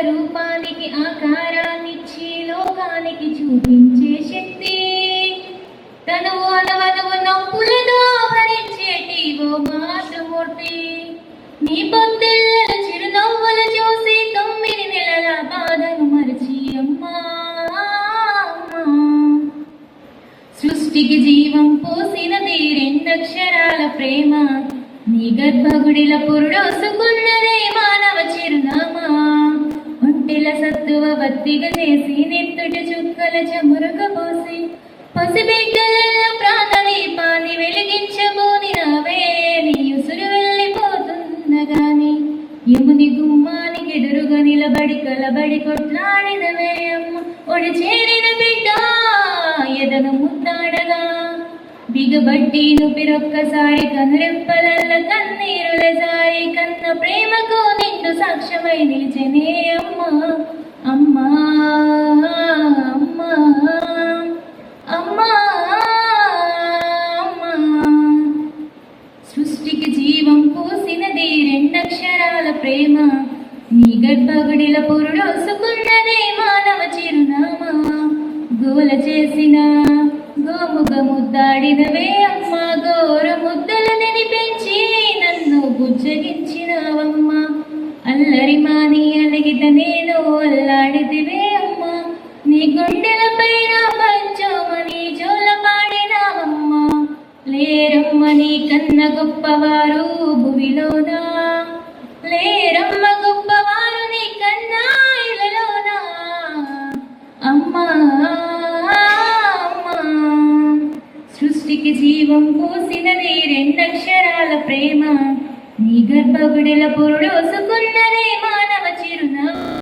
రూపానికి ఆకారాన్నిచ్చి లోకానికి చూపించే శక్తి, తను అనవనవు నొప్పులతో భరించేటి ఓ మాతృమూర్తి. నీ పొద్దుల చిరునవ్వులు చూసి 9 నెలల బాధను మరచి అమ్మా సృష్టికి జీవం పోసినది 2 అక్షరాల ప్రేమ. నీ గర్భగుడిల పురుడోసుకున్నదే మానవ చిరునామా. ఒంటెల సత్తువ బత్తిగా చేసి నెత్తుటి చుక్కల చమురుక పోసి పసిబిడ్డల ప్రాణదీపాన్ని వెలిగించబోని నావే. నీ ఉసురు వెళ్ళిపోతున్నగాని యముని గుమ్మానికి ఎదురుగా నిలబడి కలబడి కొట్లాడినవే అమ్మ. ఒడి చేరిన బిడ్డ ఎదను ముద్దాడగా బిగబట్టి నుపిరొక్కసారి కనురెప్పలల్ల కన్నీరుల జారి కన్న ప్రేమకు నిండు సాక్ష్యమై నిలిచెనే అమ్మా అమ్మా అమ్మా అమ్మా అమ్మా. సృష్టికి జీవం పోసినది 2 అక్షరాల ప్రేమ. నీ గర్భగుడిల పురుడోసుకున్నదే మానవ చిరునామా. గోల చేసిన గోముగ ముద్దాడినవే అమ్మ. గోర ముద్దలు నెనిపెంచి నన్ను బుజ్జగించినవమ్మ. అల్లరి మాని అలిగిత నేను అల్లాడితివే అమ్మ. నీ గుండెల పైన పంచోమని జోల పాడినావమ్మ. లేరమ్మ నీ కన్న గొప్పవారు భువిలోనా, లేరమ్మ గొప్పవారు నీ కన్నా ఇలలోనా. అమ్మా సృష్టికి జీవం పోసినది 2 అక్షరాల ప్రేమ. నీ గర్భగుడిల పురుడోసుకున్నదే